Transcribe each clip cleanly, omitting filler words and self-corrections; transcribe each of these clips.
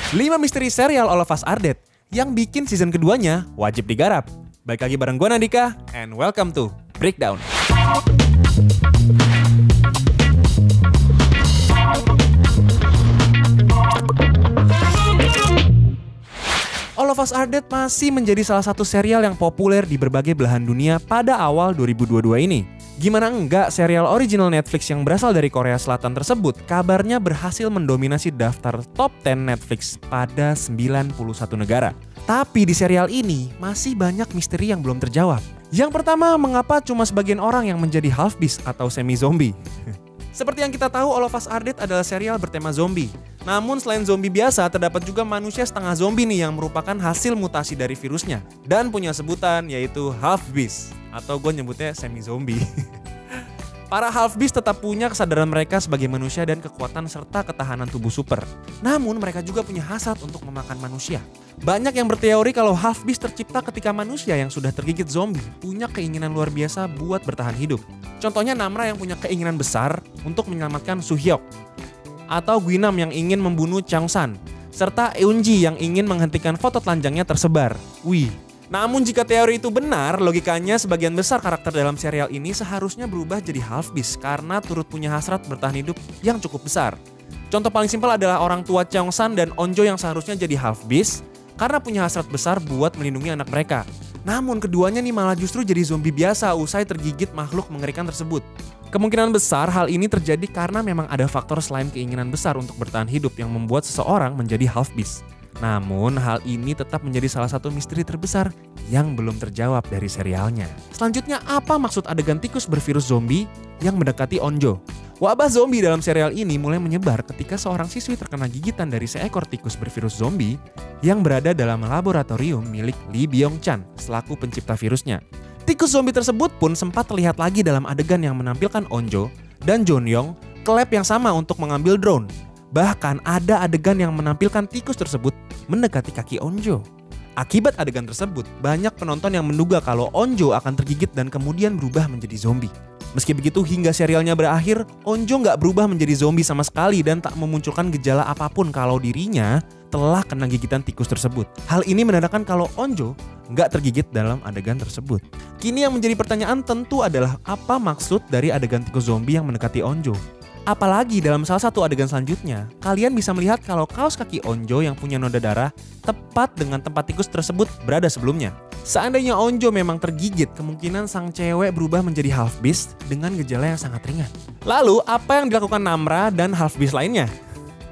5 misteri serial All of Us Are Dead yang bikin season keduanya wajib digarap. Baik lagi bareng gue Nandika, and welcome to Breakdown. All of Us Are Dead masih menjadi salah satu serial yang populer di berbagai belahan dunia pada awal 2022 ini. Gimana enggak, serial original Netflix yang berasal dari Korea Selatan tersebut kabarnya berhasil mendominasi daftar top 10 Netflix pada 91 negara. Tapi di serial ini masih banyak misteri yang belum terjawab. Yang pertama, mengapa cuma sebagian orang yang menjadi half beast atau semi zombie? Seperti yang kita tahu, All of Us Are Dead adalah serial bertema zombie. Namun selain zombie biasa, terdapat juga manusia setengah zombie nih yang merupakan hasil mutasi dari virusnya dan punya sebutan yaitu half beast, atau gue nyebutnya semi zombie. Para half beast tetap punya kesadaran mereka sebagai manusia dan kekuatan serta ketahanan tubuh super. Namun mereka juga punya hasrat untuk memakan manusia. Banyak yang berteori kalau half beast tercipta ketika manusia yang sudah tergigit zombie punya keinginan luar biasa buat bertahan hidup. Contohnya Namra yang punya keinginan besar untuk menyelamatkan Soo-hyuk, atau Guinam yang ingin membunuh Cheong-san, serta Eunji yang ingin menghentikan foto telanjangnya tersebar. Wih. Namun jika teori itu benar, logikanya sebagian besar karakter dalam serial ini seharusnya berubah jadi half beast karena turut punya hasrat bertahan hidup yang cukup besar. Contoh paling simpel adalah orang tua Cheong-san dan Onjo yang seharusnya jadi half beast karena punya hasrat besar buat melindungi anak mereka. Namun keduanya nih malah justru jadi zombie biasa usai tergigit makhluk mengerikan tersebut. Kemungkinan besar hal ini terjadi karena memang ada faktor selain keinginan besar untuk bertahan hidup yang membuat seseorang menjadi half beast. Namun hal ini tetap menjadi salah satu misteri terbesar yang belum terjawab dari serialnya. Selanjutnya, apa maksud adegan tikus bervirus zombie yang mendekati Onjo? Wabah zombie dalam serial ini mulai menyebar ketika seorang siswi terkena gigitan dari seekor tikus bervirus zombie yang berada dalam laboratorium milik Lee Byung-chan selaku pencipta virusnya. Tikus zombie tersebut pun sempat terlihat lagi dalam adegan yang menampilkan Onjo dan Jonyong ke lab yang sama untuk mengambil drone. Bahkan ada adegan yang menampilkan tikus tersebut mendekati kaki Onjo. Akibat adegan tersebut, banyak penonton yang menduga kalau Onjo akan tergigit dan kemudian berubah menjadi zombie. Meski begitu, hingga serialnya berakhir, Onjo nggak berubah menjadi zombie sama sekali dan tak memunculkan gejala apapun kalau dirinya telah kena gigitan tikus tersebut. Hal ini menandakan kalau Onjo nggak tergigit dalam adegan tersebut. Kini yang menjadi pertanyaan tentu adalah apa maksud dari adegan tikus zombie yang mendekati Onjo? Apalagi dalam salah satu adegan selanjutnya, kalian bisa melihat kalau kaos kaki Onjo yang punya noda darah tepat dengan tempat tikus tersebut berada sebelumnya. Seandainya Onjo memang tergigit, kemungkinan sang cewek berubah menjadi half beast dengan gejala yang sangat ringan. Lalu, apa yang dilakukan Namra dan half beast lainnya?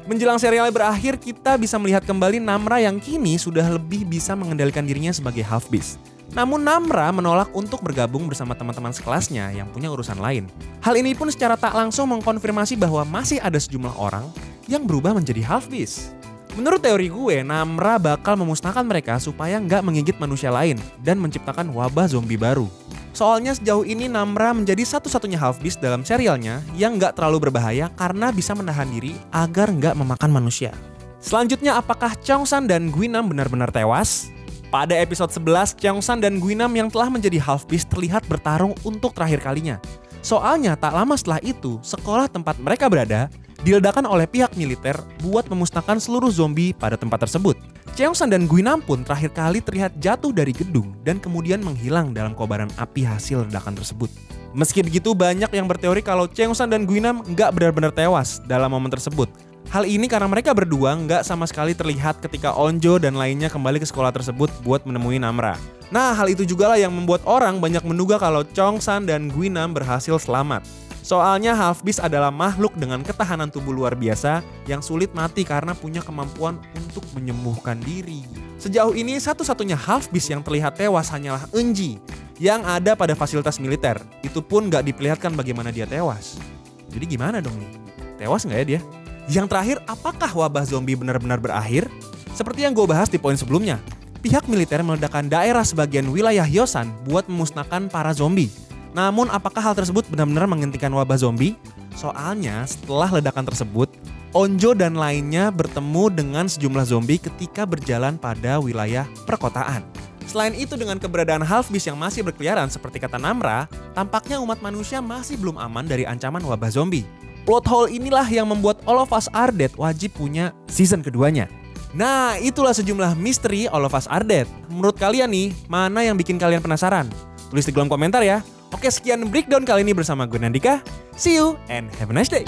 Menjelang serialnya berakhir, kita bisa melihat kembali Namra yang kini sudah lebih bisa mengendalikan dirinya sebagai half beast. Namun Namra menolak untuk bergabung bersama teman-teman sekelasnya yang punya urusan lain. Hal ini pun secara tak langsung mengkonfirmasi bahwa masih ada sejumlah orang yang berubah menjadi half beast. Menurut teori gue, Namra bakal memusnahkan mereka supaya nggak menggigit manusia lain dan menciptakan wabah zombie baru. Soalnya sejauh ini Namra menjadi satu-satunya half beast dalam serialnya yang nggak terlalu berbahaya karena bisa menahan diri agar nggak memakan manusia. Selanjutnya, apakah Cheong-san dan Guinam benar-benar tewas? Pada episode 11, Cheong-san dan Guinam yang telah menjadi half beast terlihat bertarung untuk terakhir kalinya. Soalnya tak lama setelah itu, sekolah tempat mereka berada diledakkan oleh pihak militer buat memusnahkan seluruh zombie pada tempat tersebut. Cheong-san dan Guinam pun terakhir kali terlihat jatuh dari gedung dan kemudian menghilang dalam kobaran api hasil ledakan tersebut. Meski begitu, banyak yang berteori kalau Cheong-san dan Guinam nggak benar-benar tewas dalam momen tersebut. Hal ini karena mereka berdua nggak sama sekali terlihat ketika Onjo dan lainnya kembali ke sekolah tersebut buat menemui Namra. Nah, hal itu juga lah yang membuat orang banyak menduga kalau Cheong-san dan Guinam berhasil selamat. Soalnya half beast adalah makhluk dengan ketahanan tubuh luar biasa yang sulit mati karena punya kemampuan untuk menyembuhkan diri. Sejauh ini satu-satunya half beast yang terlihat tewas hanyalah Eunji yang ada pada fasilitas militer. Itu pun nggak diperlihatkan bagaimana dia tewas. Jadi gimana dong nih? Tewas nggak ya dia? Yang terakhir, apakah wabah zombie benar-benar berakhir? Seperti yang gue bahas di poin sebelumnya, pihak militer meledakkan daerah sebagian wilayah Hyosan buat memusnahkan para zombie. Namun apakah hal tersebut benar-benar menghentikan wabah zombie? Soalnya setelah ledakan tersebut, Onjo dan lainnya bertemu dengan sejumlah zombie ketika berjalan pada wilayah perkotaan. Selain itu, dengan keberadaan half beast yang masih berkeliaran seperti kata Namra, tampaknya umat manusia masih belum aman dari ancaman wabah zombie. Plot hole inilah yang membuat All of Us Are Dead wajib punya season keduanya. Nah, itulah sejumlah misteri All of Us Are Dead. Menurut kalian nih, mana yang bikin kalian penasaran? Tulis di kolom komentar ya. Oke, sekian breakdown kali ini bersama gue Nandika. See you and have a nice day.